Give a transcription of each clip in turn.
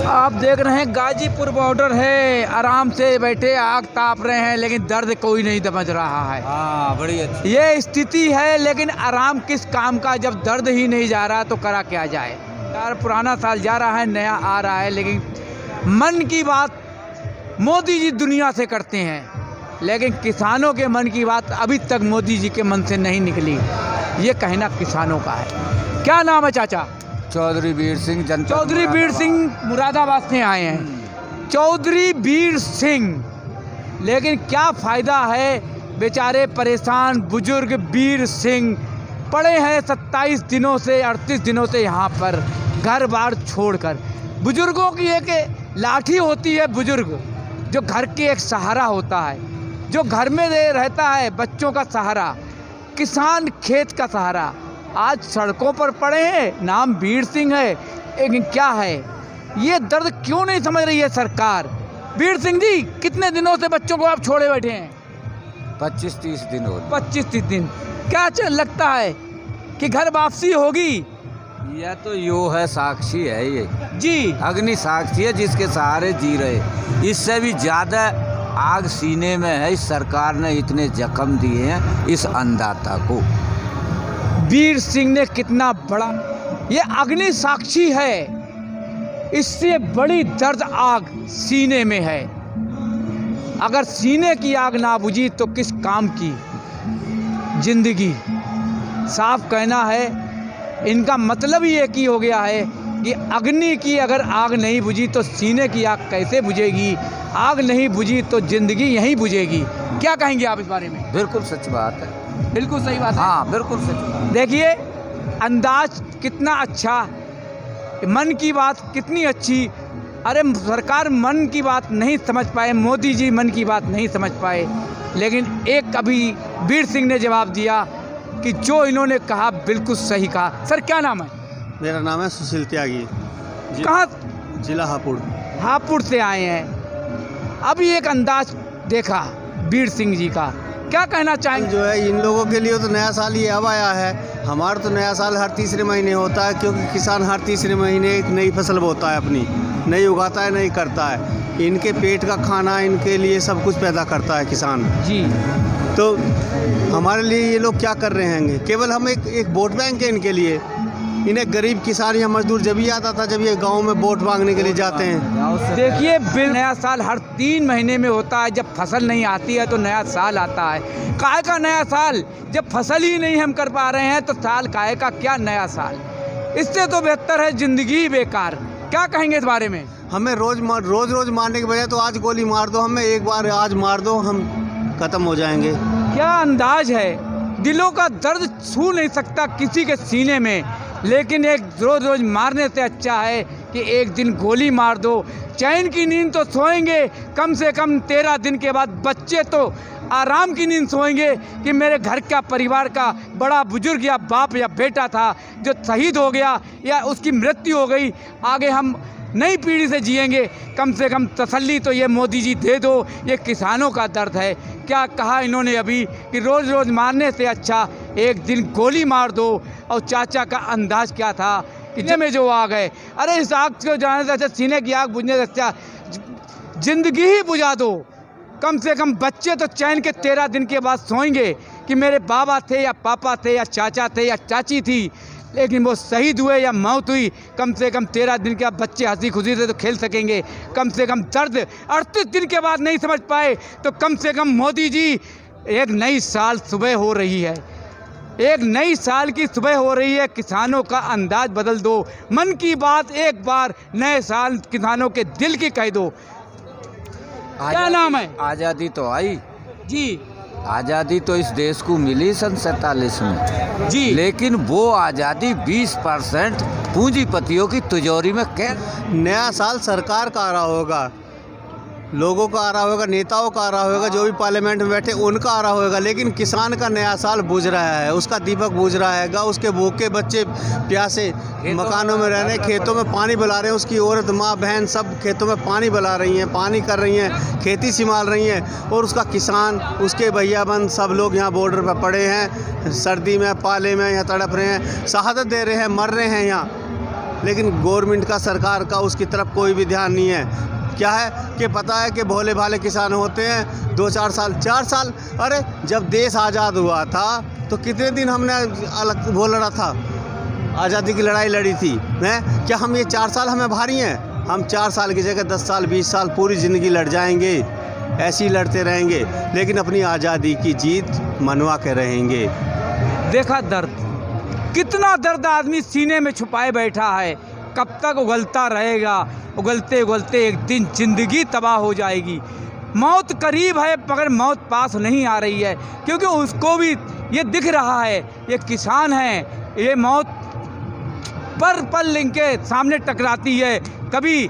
आप देख रहे हैं गाजीपुर बॉर्डर है, आराम से बैठे आग ताप रहे हैं, लेकिन दर्द कोई नहीं समझ रहा है। हाँ, बड़ी अच्छी ये स्थिति है, लेकिन आराम किस काम का जब दर्द ही नहीं जा रहा तो करा क्या जाए। यार पुराना साल जा रहा है, नया आ रहा है, लेकिन मन की बात मोदी जी दुनिया से करते हैं, लेकिन किसानों के मन की बात अभी तक मोदी जी के मन से नहीं निकली। ये कहना किसानों का है। क्या नाम है चाचा? चौधरी वीर सिंह। चौधरी वीर सिंह मुरादाबाद से आए हैं। चौधरी वीर सिंह, लेकिन क्या फ़ायदा है, बेचारे परेशान बुजुर्ग वीर सिंह पड़े हैं 27 दिनों से 38 दिनों से यहाँ पर घर बार छोड़कर। बुजुर्गों की एक लाठी होती है, बुजुर्ग जो घर के एक सहारा होता है, जो घर में रहता है, बच्चों का सहारा, किसान खेत का सहारा। आज सड़कों पर पड़े हैं, नाम वीर सिंह है, लेकिन क्या है ये दर्द क्यों नहीं समझ रही है सरकार? वीर सिंह जी, कितने दिनों से बच्चों को आप छोड़े बैठे हैं? 25-30 दिन हो गए। 25-30 दिन। क्या लगता है कि घर वापसी होगी? यह तो यो है, साक्षी है ये जी, अग्नि साक्षी है जिसके सहारे जी रहे। इससे भी ज़्यादा आग सीने में है। इस सरकार ने इतने जख्म दिए हैं इस अन्नदाता को। वीर सिंह ने कितना बड़ा, ये अग्नि साक्षी है, इससे बड़ी दर्द आग सीने में है। अगर सीने की आग ना बुझी तो किस काम की जिंदगी? साफ कहना है, इनका मतलब ही एक ही हो गया है कि अग्नि की अगर आग नहीं बुझी तो सीने की आग कैसे बुझेगी? आग नहीं बुझी तो जिंदगी यहीं बुझेगी। क्या कहेंगे आप इस बारे में? बिल्कुल सच बात है। बिल्कुल सही बात है। हाँ, बिल्कुल सच। देखिए अंदाज कितना अच्छा, मन की बात कितनी अच्छी। अरे सरकार मन की बात नहीं समझ पाए, मोदी जी मन की बात नहीं समझ पाए, लेकिन एक अभी वीर सिंह ने जवाब दिया कि जो इन्होंने कहा बिल्कुल सही कहा। सर क्या नाम है? मेरा नाम है सुशील त्यागी। कहाँ? जिला हापुड़। हापुड़ से आए हैं। अभी एक अंदाज देखा वीर सिंह जी का, क्या कहना चाहेंगे? जो है इन लोगों के लिए तो नया साल ये अब आया है। हमारा तो नया साल हर तीसरे महीने होता है, क्योंकि किसान हर तीसरे महीने एक नई फसल बोता है, अपनी नई उगाता है, नई करता है। इनके पेट का खाना, इनके लिए सब कुछ पैदा करता है किसान जी। तो हमारे लिए ये लोग क्या कर रहे हैं? केवल हम एक वोट बैंक है इनके लिए। इन्हें गरीब किसान या मजदूर जब ही आता था जब ये गांव में वोट मांगने के लिए जाते हैं। देखिए नया साल हर 3 महीने में होता है। जब फसल नहीं आती है तो नया साल आता है। काहे का नया साल? जब फसल ही नहीं हम कर पा रहे हैं तो साल काहे का, क्या नया साल? इससे तो बेहतर है जिंदगी बेकार। क्या कहेंगे इस बारे में? हमें रोज मारने के बजाय तो आज गोली मार दो, हमें एक बार आज मार दो, हम खत्म हो जाएंगे। क्या अंदाज है, दिलों का दर्द छू नहीं सकता किसी के सीने में, लेकिन एक रोज मारने से अच्छा है कि एक दिन गोली मार दो। चैन की नींद तो सोएंगे कम से कम 13 दिन के बाद। बच्चे तो आराम की नींद सोएंगे कि मेरे घर का परिवार का बड़ा बुजुर्ग या बाप या बेटा था जो शहीद हो गया या उसकी मृत्यु हो गई, आगे हम नई पीढ़ी से जिएंगे। कम से कम तसल्ली तो ये मोदी जी दे दो। ये किसानों का दर्द है। क्या कहा इन्होंने अभी कि रोज़ मारने से अच्छा एक दिन गोली मार दो। और चाचा का अंदाज क्या था कि में जो आग है, अरे इस आग को जाने से अच्छा, सीने की आग बुझने से अच्छा जिंदगी ही बुझा दो। कम से कम बच्चे तो चैन के 13 दिन के बाद सोएंगे कि मेरे बाबा थे या पापा थे या चाचा थे या चाची थी, लेकिन वो शहीद हुए या मौत हुई। कम से कम 13 दिन के बाद बच्चे हंसी खुशी से तो खेल सकेंगे। कम से कम दर्द 38 दिन के बाद नहीं समझ पाए तो कम से कम मोदी जी, एक नई साल सुबह हो रही है, एक नई साल की सुबह हो रही है। किसानों का अंदाज बदल दो। मन की बात एक बार नए साल किसानों के दिल की कह दो। क्या नाम है? आज़ादी तो आई जी। आज़ादी तो इस देश को मिली सन 47 में जी, लेकिन वो आज़ादी 20% पूंजीपतियों की तिजोरी में कैद। नया साल सरकार का आ रहा होगा, लोगों का आ रहा होगा, नेताओं का आ रहा होगा, जो भी पार्लियामेंट में बैठे उनका आ रहा होगा, लेकिन किसान का नया साल बुझ रहा है, उसका दीपक बुझ रहा है। उसके भूखे बच्चे प्यासे मकानों में रह रहे हैं, खेतों में पानी बला रहे हैं, उसकी औरत माँ बहन सब खेतों में पानी बला रही हैं, पानी कर रही हैं, खेती संभाल रही हैं, और उसका किसान, उसके भैया बहन सब लोग यहाँ बॉर्डर पर पड़े हैं, सर्दी में पाले में यहाँ तड़प रहे हैं, शहादत दे रहे हैं, मर रहे हैं यहाँ। लेकिन गवर्नमेंट का, सरकार का उसकी तरफ कोई भी ध्यान नहीं है। क्या है कि पता है कि भोले भाले किसान होते हैं, 2-4 साल 4 साल, अरे जब देश आज़ाद हुआ था तो कितने दिन हमने अलग बोल रहा था, आज़ादी की लड़ाई लड़ी थी हैं। क्या हम ये 4 साल हमें भारी हैं? हम 4 साल की जगह 10 साल 20 साल पूरी ज़िंदगी लड़ जाएंगे, ऐसे ही लड़ते रहेंगे, लेकिन अपनी आज़ादी की जीत मनवा के रहेंगे। देखा दर्द, कितना दर्द आदमी सीने में छुपाए बैठा है, कब तक उगलता रहेगा। उगलते उगलते एक दिन ज़िंदगी तबाह हो जाएगी। मौत करीब है मगर मौत पास नहीं आ रही है, क्योंकि उसको भी ये दिख रहा है, ये किसान है, ये मौत पर पल इनके सामने टकराती है, कभी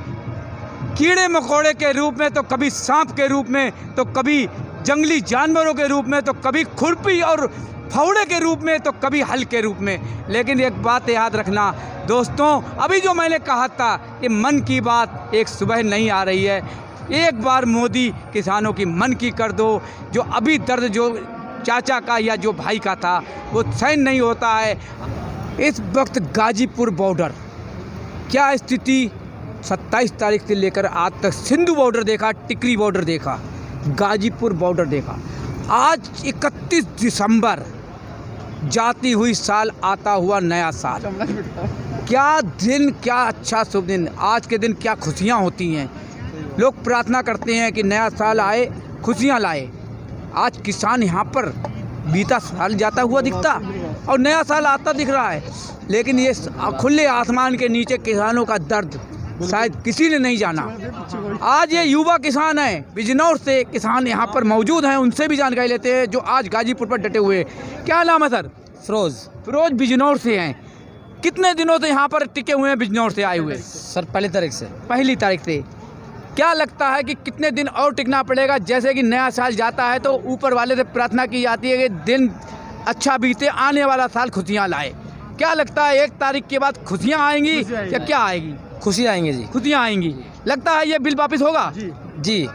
कीड़े मकोड़े के रूप में, तो कभी सांप के रूप में, तो कभी जंगली जानवरों के रूप में, तो कभी खुरपी और फावड़े के रूप में, तो कभी हल के रूप में। लेकिन एक बात याद रखना दोस्तों, अभी जो मैंने कहा था कि मन की बात एक सुबह नहीं आ रही है। एक बार मोदी किसानों की मन की कर दो। जो अभी दर्द जो चाचा का या जो भाई का था वो सहन नहीं होता है। इस वक्त गाजीपुर बॉर्डर क्या स्थिति, 27 तारीख से लेकर आज तक सिंधु बॉर्डर देखा, टिकरी बॉर्डर देखा, गाजीपुर बॉर्डर देखा। आज 31 दिसंबर, जाती हुई साल, आता हुआ नया साल। क्या दिन, क्या अच्छा शुभ दिन। आज के दिन क्या खुशियाँ होती हैं। लोग प्रार्थना करते हैं कि नया साल आए, खुशियाँ लाए। आज किसान यहाँ पर बीता साल जाता हुआ दिखता और नया साल आता दिख रहा है, लेकिन ये खुले आसमान के नीचे किसानों का दर्द शायद किसी ने नहीं जाना। आज ये युवा किसान हैं, बिजनौर से किसान यहाँ पर मौजूद हैं, उनसे भी जानकारी लेते हैं जो आज गाजीपुर पर डटे हुए हैं। क्या नाम है सर? फिरोज बिजनौर से हैं। कितने दिनों से यहाँ पर टिके हुए हैं, बिजनौर से आए हुए? सर पहली तारीख से। क्या लगता है कि कितने दिन और टिकना पड़ेगा? जैसे कि नया साल जाता है तो ऊपर वाले से प्रार्थना की जाती है कि दिन अच्छा बीते, आने वाला साल खुशियाँ लाए। क्या लगता है 1 तारीख के बाद खुशियाँ आएंगी या क्या आएगी? खुशियाँ आएंगी जी, खुशियाँ आएंगी। लगता है ये बिल वापस होगा जी।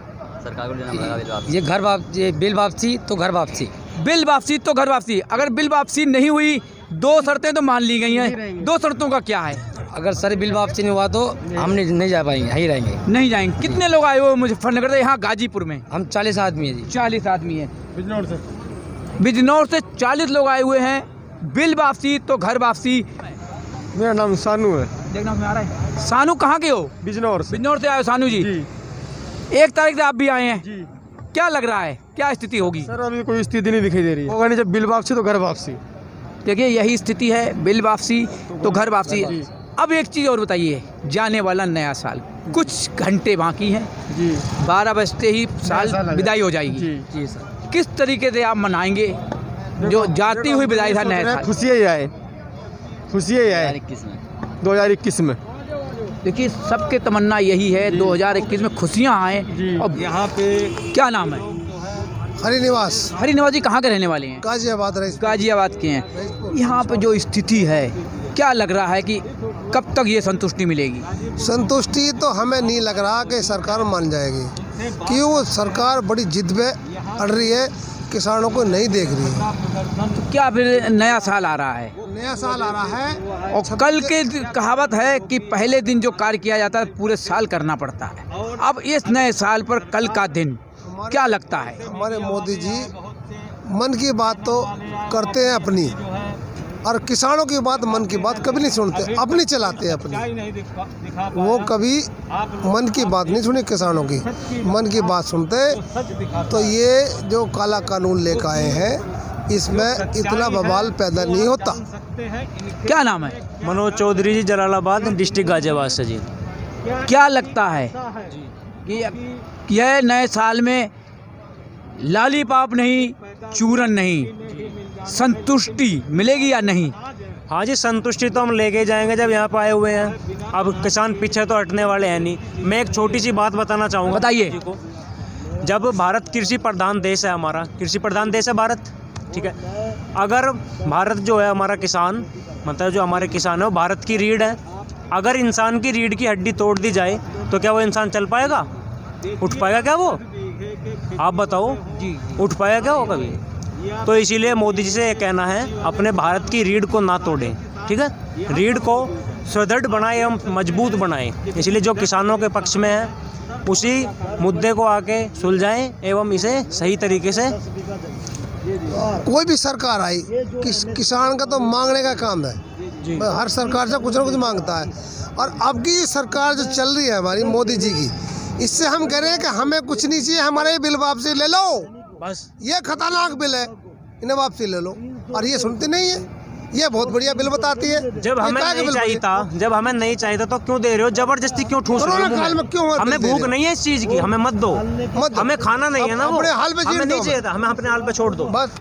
सरकार को देना पड़ेगा ये घर वापसी, बिल वापसी तो घर वापसी। बिल वापसी तो घर वापसी। अगर बिल वापसी नहीं हुई, 2 शर्तें तो मान ली गई हैं, 2 शर्तों का क्या है? अगर सर बिल वापसी नहीं हुआ तो हम नहीं जा पाएंगे, यहीं रहेंगे। नहीं जाएंगे। कितने लोग आए हुए मुजफ्फरनगर से यहाँ गाजीपुर में? हम 40 आदमी हैं जी। 40 आदमी हैं बिजनौर से 40 लोग आए हुए हैं। बिल वापसी तो घर वापसी। मेरा नाम सानू है। देखना में आ रहा है। सानू कहाँ के हो? बिजनौर से आए हो सानू जी? 1 तारीख से आप भी आए हैं जी। क्या लग रहा है, क्या स्थिति होगी? सर अभी कोई स्थिति नहीं दिखाई दे रही है। होगा नहीं, जब बिल वापसी तो घर वापसी। देखिए यही स्थिति है, बिल वापसी तो घर वापसी। अब एक चीज़ और बताइए, जाने वाला नया साल, कुछ घंटे बाकी हैं जी, 12 बजते ही साल विदाई हो जाएगी जी सर। किस तरीके से आप मनाएंगे जो जाती हुई विदाई था नया साल? खुशियाँ ही आए, खुशियाँ ही आए 2021 में। देखिए सबके तमन्ना यही है 2021 में खुशियाँ आए। और यहाँ पे क्या नाम है? हरिनिवास जी कहाँ के रहने वाले हैं? गाजियाबाद के हैं। यहाँ पर जो स्थिति है, क्या लग रहा है कि कब तक ये संतुष्टि मिलेगी? संतुष्टि तो हमें नहीं लग रहा कि सरकार मान जाएगी, क्यों सरकार बड़ी जिद पे अड़ रही है, किसानों को नहीं देख रही है। तो क्या फिर नया साल आ रहा है? नया साल आ रहा है और कल के कहावत है कि पहले दिन जो कार्य किया जाता है पूरे साल करना पड़ता है। अब इस नए साल पर कल का दिन क्या लगता है? हमारे मोदी जी मन की बात तो करते हैं अपनी, और किसानों की बात, मन की बात कभी नहीं सुनते, अपनी चलाते हैं अपनी। वो कभी मन की बात नहीं सुनी किसानों की, मन की बात सुनते। तो ये जो काला कानून लेकर आए हैं, इसमें इतना बवाल पैदा नहीं होता। क्या नाम है? मनोज चौधरी जी, जलालाबाद डिस्ट्रिक्ट गाजियाबाद से जी। क्या लगता है कि यह नए साल में लॉलीपॉप नहीं, चूरन नहीं, संतुष्टि मिलेगी या नहीं? हाँ जी, संतुष्टि तो हम लेके जाएंगे जब यहाँ पर आए हुए हैं। अब किसान पीछे तो हटने वाले हैं नहीं। मैं एक छोटी सी बात बताना चाहूँगा। बताइए। जब भारत कृषि प्रधान देश है, हमारा कृषि प्रधान देश है भारत, ठीक है। अगर भारत जो है हमारा किसान, मतलब जो हमारे किसान है वो भारत की रीढ़ है। अगर इंसान की रीढ़ की हड्डी तोड़ दी जाए तो क्या वो इंसान चल पाएगा? उठ पाएगा क्या वो? आप बताओ जी, उठ पाएगा क्या वो कभी? तो इसीलिए मोदी जी से ये कहना है, अपने भारत की रीढ़ को ना तोड़ें, ठीक है। रीढ़ को सुदृढ़ बनाए एवं मजबूत बनाए। इसलिए जो किसानों के पक्ष में है उसी मुद्दे को आके सुलझाएं एवं इसे सही तरीके से। कोई भी सरकार आई किसान का तो मांगने का काम है जी। हर सरकार से कुछ ना कुछ मांगता है। और अब की सरकार जो चल रही है हमारी मोदी जी की, इससे हम कह रहे हैं कि हमें कुछ नहीं चाहिए, हमारे बिल वापसी ले लो, बस ये खतरनाक बिल है, इन्हें वापसी ले लो। और ये सुनती नहीं है, ये बहुत बढ़िया बिल बताती है। जब हमें नहीं चाहिए था, जब हमें नहीं चाहिए था तो क्यों दे रहे हो, जबरदस्ती क्यों ठूस रहे हो? कोरोना काल में क्यों हमें भूख नहीं है इस चीज की, हमें मत दो, मत दो। हमें खाना नहीं है ना, वो अपने हाल पे हमें जीने नहीं दो। चाहिए था, हमें अपने हाल पे छोड़ दो बस।